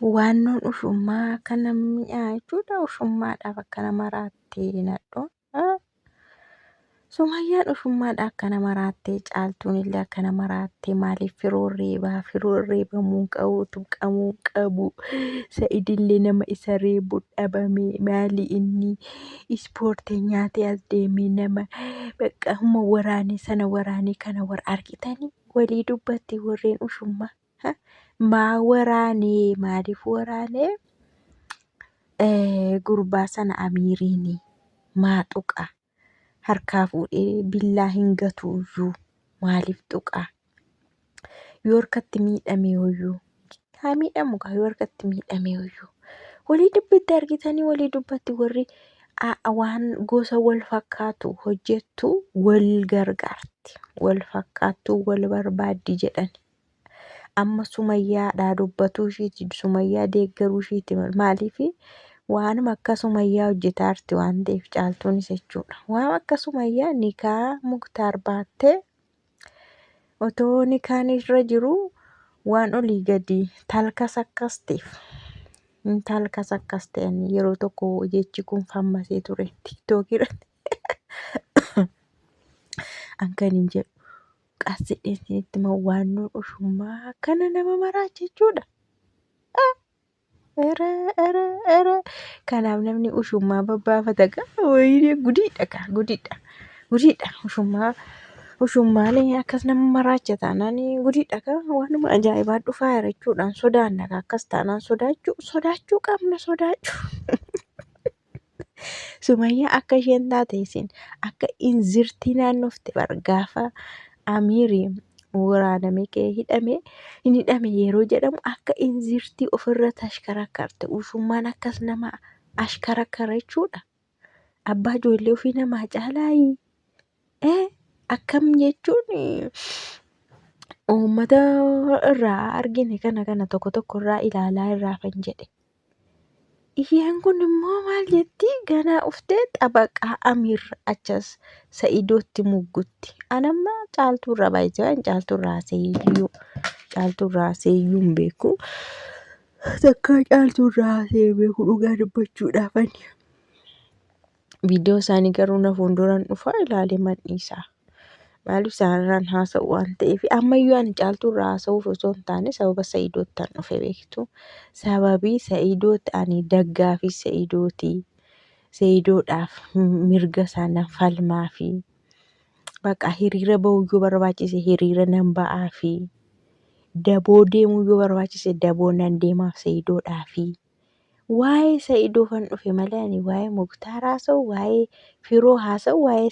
Waannoon ushummaa kana mi'aa jechuudha. Ushummaadhaaf akkana maraattee nadhoon. Sumayyaan ushummaadhaaf akkana maraattee caaltuun illee akkana maraattee maaliif firoon reebaa? Firoon reebamuu qabu, tuqamuu qabu. Sa'idillee nama isa reebu dhabame maali inni ispoortii nyaatee as deemee nama bakka humna waraanee sana waraanee kana argitanii walii dubbatti warreen ushummaa. Maa waraanee maaliif waraanee gurbaa sana Amiiriin maa tuqa? Harkaa fuudhee billaa hin gatuuyyuu maaliif tuqa? Yoo harkatti miidhame iyyuu haa miidhamu kaa yoo harkatti miidhame iyyuu walii dubbatti argitanii walii dubbatti warri waan gosa wal fakkaatu hojjettu wal gargaarti. Wal fakkaattuu wal barbaaddi jedhan. Amma Sumayyaadhaa dubbatuu ishiiti. Sumayyaa deeggaruu ishiiti. Maaliif waanuma akka Sumayyaa hojjetaa jirti waan ta'eef caaltuunis jechuudha. Waan akka Sumayyaa nikaa Muktaar baattee otoo nikaan irra jiru waan olii gadi talkas akkas ta'eef. Talkas akkas ta'an yeroo tokko jechi kun fammasee ture TikTok irratti. Ankan hin jedhu. Qasidheesinitti waannoon ushummaa akkana nama maraacha jechuudha. Kanaaf namni ushummaa babbaafata wayii gudiidha. Ushummaalee akkas nama maraacha taanaan gudiidha waanuma ajaa'ibaa dhufaa jira jechuudhaan sodaanna akkas taanaan sodaachuu qabna sodaachuu. Sumayyaa akka isheen taate isin akka inzirtii naannofte gaafa Amiiriin waraanamee ka'ee hidhame yeroo jedhamu akka inzirtii ofirra tashkarakkarte ushummaan akkas nama ashkarakkara jechuudha. Abbaa ijoollee ofii namaa caalaayi. Akkam jechuun uummata irraa argine kana tokko irraa ilaalaa irraa kan jedhe. Isheen kun immoo maal jetti ganaa uftee xabaqaa Amiir achas Sa'idootti muggutti. Anamma caaltuurra baay'isee caaltuurraa seeyyuu hin beeku. Takka caaltuurraa haasa'ee beeku dhugaa dubbachuudhaaf ani. Viidiyoo isaanii garuu na fuulduraan dhufaa ilaalee madhiisaa. Maaliif isaanirraan haasa'u waan ta'eef ammayyuu ani caaltuurraa haasa'uuf osoo hin taane sababa Sa'idoottan dhufe beektu. Sababii Sa'idootti ani daggaafii Sa'idooti. Sa'idoodhaaf mirga sana falmaa fi bakka hiriira bahuyyuu barbaachise hiriira nan ba'aa fi daboo deemuyyuu barbaachise daboo nan deemaaf Sa'idoodhaafi. Waa'ee Sa'idoo kan dhufe malee ani waa'ee Muktaar haasa'u, waa'ee Firoo haasa'u, waa'ee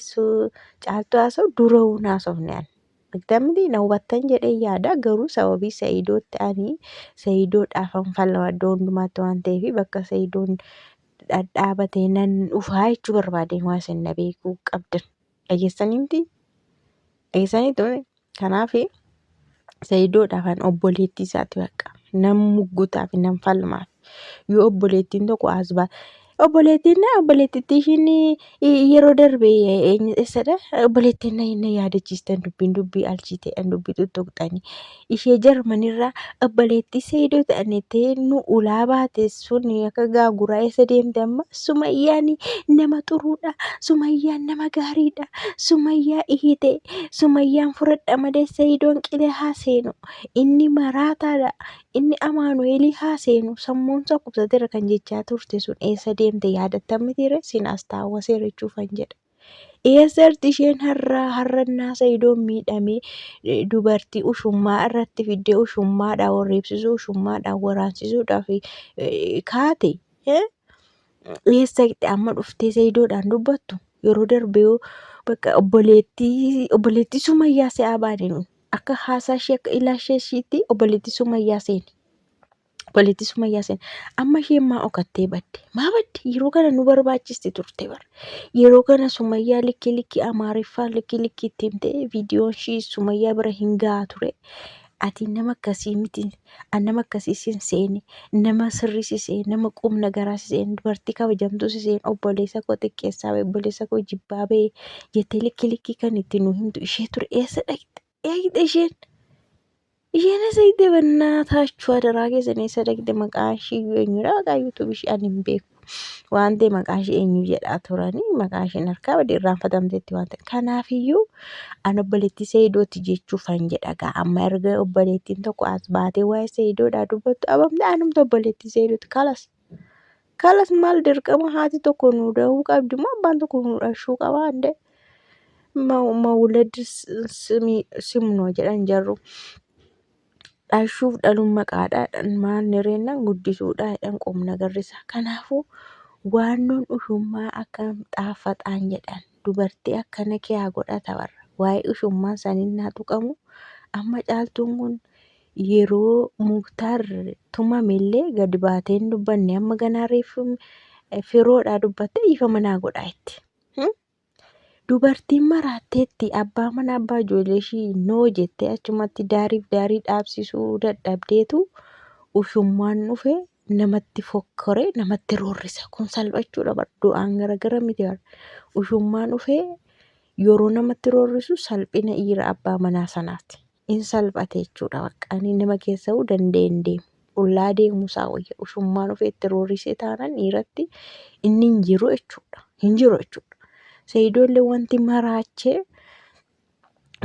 caaltuu haasa'u dura'uun haasofne ani. Akkamittiin na hubattan jedhee yaada garuu sababii Sa'idootti ani Sa'idoodhaafan falma iddoo hundumaatti waan ta'eef bakka Sa'idoon dhadhaabatee nan dhufaa jechuu barbaade waan isin na beekuu qabdan. Dhageessaniimti? Dhageessaniitu kanaaf Sa'idoodhaafan obboleettii isaati bakka. Nan muggutaa fi nan falmaaf. Yoo obboleettiin tokko as obboleettiitti ishiin yeroo darbe eessadha obboleettiin na yaadachiistan dubbii alchiiteedhaan dubbii tuttuqxanii ishee jarmanirraa obboleettii Sa'idoo ta'anitti nu ulaa baate sun akka gaaguraa eessa deemte amma Sumayyaan nama xuruudha Sumayyaan nama gaariidha Sumayyaa ihite Sumayyaan fudhadha malee Sa'idoon qilee haa seenu inni maraataadha. Inni Amaanu'eelii haa seenu sammuunsa qubsateera kan jechaa turte sun eessa deemte yaadattamitire sin as taawwaseera jechuufan jedha. Eessa jirti isheen har'annaa Sa'idoon miidhamee dubartii ushummaa irratti fiddee ushummaadhaan warreebsisuu ushummaadhaan waraansisuudhaaf kaate. Eessa itti amma dhuftee Sa'idoodhaan dubbattu yeroo darbee bakka obboleettii Sumayyaa se'aa baane nun. Akka haasaa ishee akka ilaalcha isheetti obboleettii Sumayyaa seeni. Obboleettii Sumayyaa seeni. Amma isheen maa okattee badde? Maa badde? Yeroo kana nu barbaachisti turte bara. Yeroo kana Sumayyaa likkii Amaariffaa likkii itti himte viidiyoon ishii Sumayyaa bira hin gahaa ture. Ati nama akkasii miti. Nama akkasii sin seeni. Nama sirrisisee nama qubna garaasisee dubartii kabajamtuusisee obboleessa koo xiqqeessaa ba'e obboleessa koo jibbaa ba'e jettee likkii kan itti nu himtu ishee ture eessa dhaqxe? Eegde isheen isheen asayite bannaaታችሁ አደራ keessan eessa dhaqxe maqaan ishee eenyudha maqaa yuutuub ishee ani hin beeku waan ta'e maqaan ishee eenyu jedhaa turanii maqaan isheen harkaa badee irraanfatamteetti waan ta'e kanaafiyyuu an obboleettii Seeyidooti jechuufan jedha gaa amma erga obboleettiin tokko as baatee waa'ee Seeyidoodhaa dubbattu abamte anumta obboleettii Seeyidooti kalas maal dirqama haati tokko nu dahuu qabdi moo abbaan tokko nu dhashuu qaba ande mawlad simnoo jedhan jarru dhashuuf dhaluun maqaadhaan maalni reennan guddisuudha jedhan qomna garrisa kanaafuu waannoon ushummaa akkam xaaffaxaan jedhan dubartii akkana kee haa godhata warra waa'ee ushummaa saniin naa tuqamu amma caaltuun kun yeroo muktaar tumamellee gadi baateen dubbanne amma ganaa reeffu firoodhaa dubbatte dhiifama naa godhaa itti. Dubartiin maraatteetti abbaa mana abbaa ijoollee ishii noo jettee achumatti daariif daarii dhaabsisuu dadhabdeetu ushummaan dhufe namatti fokkoree namatti roorrisa kun salphachuudha bar du'aan garagara miti bar ushummaan dhufe yeroo namatti roorrisu salphina dhiira abbaa manaa sanaati in salphate jechuudha baqqaanii nama keessa'uu danda'een deemu qullaa deemuusaa wayya ushummaan dhufe itti roorrisee taanaan dhiiratti inni hin jiru jechuudha. Seeyidoollee wanti maraachee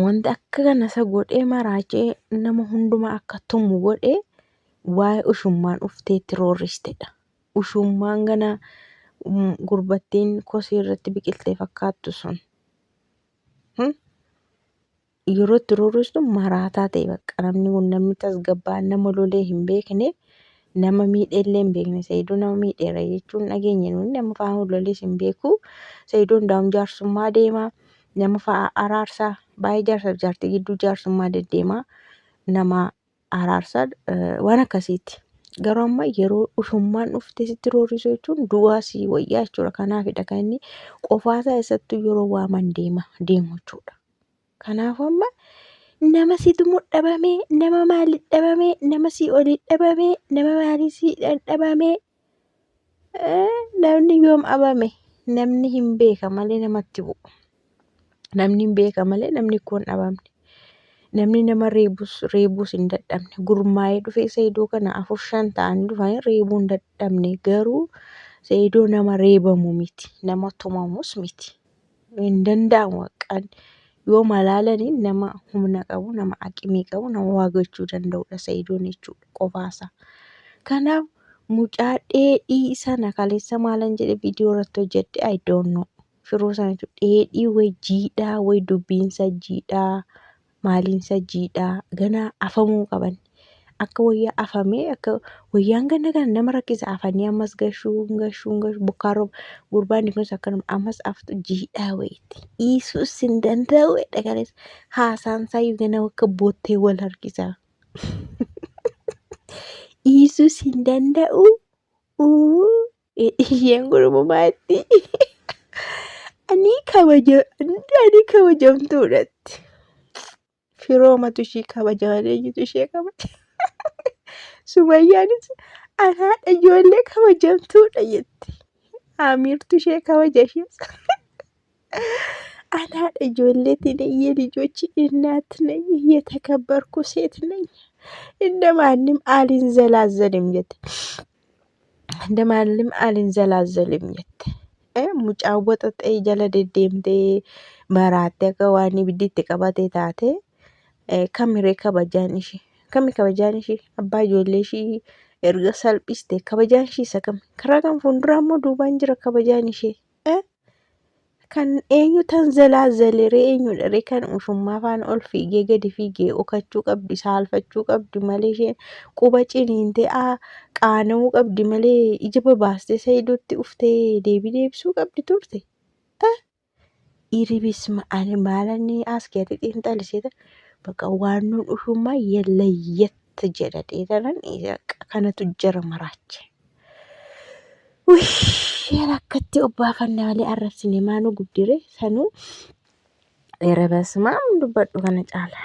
wanti akka kana isa godhee maraachee nama hundumaa akka tumu godhee waa'ee ushummaan dhufteetti roorristedha. Ushummaan gana gurbattiin kosii irratti biqiltee fakkaattu sun yeroo itti roorristu maraataa ta'e bakka namni kun namni tasgabba'aan nama lolee hin beekne nama miidheellee hin beekne Seeyidoo nama miidheera jechuun dhageenya nuti nama faana lollees hin beeku Seeyidoon daa'im jaarsummaa deemaa nama fa'a araarsaa baay'ee jaarsaaf jaartii gidduu jaarsummaa deddeemaa nama araarsaa waan akkasiiti. Garuu amma yeroo ushummaan dhuftee sitti roorrisu jechuun du'aa si wayyaa jechuudha kanaafidha kan inni qofaasaa eessattuu yeroo waaman deemu jechuudha. Kanaafuu amma nama situ mudhabamee nama maaliif dhabamee nama si olii dhabamee nama maalii si dhabamee namni yoom dhabame namni hin beeka malee namatti bu'u namni hin beeka malee namni kun dhabamne namni nama reebuus hin dadhabne gurmaa'ee dhufee Seeyidoo kana 4-5 ta'anii dhufanii reebuu hin dadhabne garuu Seeyidoo nama reebamu miti nama tumamus miti hin danda'amu waqqaan. Yoo malaalanii nama humna qabu nama aqimii qabu nama waa gochuu danda'udha Seeyidoon jechuudha qofaasaa. Kanaaf mucaa dheedhii sana kaleessa maalan jedhe viidiyoo irratti hojjedhe I don't know firoo sana dheedhii wayi jiidhaa wayi dubbiinsa jiidhaa maaliinsa jiidhaa ganaa afamuu qaban akka wayyaa afamee akka wayyaan ganna kana nama rakkisa afanii ammas gashuu bokkaa rooba gurbaan kunis akkanuma ammas aftu jiidhaa wayiiti dhiisuus hin danda'u dhagaleessa haasaan saayyuu ganaa akka boottee wal harkisa dhiisuus hin danda'u isheen gurmumaatti ani kabajamtuudhatti firoomatu ishii kabajamanii eenyutu ishee kabaja Sumayyaanis anaadha ijoollee kabajamtuudha jetti Aamiirtu ishee kabaja ishees anaadha ijoolleetiin የልጆች እናት ነኝ የተከበርኩ ሴት ነኝ እንደማንም አልንዘላዘልም ጀት እንደማንም አልንዘላዘልም ጀት mucaa waxaxee jala deddeemtee maraattee akka waan ibiddiitti qabatee taate kamiree kabajaan ishee abbaa ijoollee ishee erga salphiste kabajaan ishee isa kami karaa kan fuulduraa immoo duubaan jira kabajaan ishee kan eenyu tan zalaazaleree eenyudha kan ushummaa faana ol fiigee gadi fiigee okachuu qabdi saalfachuu qabdi malee isheen quba ciniintee qaana'uu qabdi malee ija babaastee Seeyidootti uftee deebii deebisuu qabdi turte. Iribisma ani maalanni as keetti xiinxalisee bakka waannoon ushummaa yellayyatti jedha dheedanan kanatu jara maraache. Akkatti obbaafannaa malee arrabsine maanuu guddire sanuu dheera basmaa dubbadhu kana caala.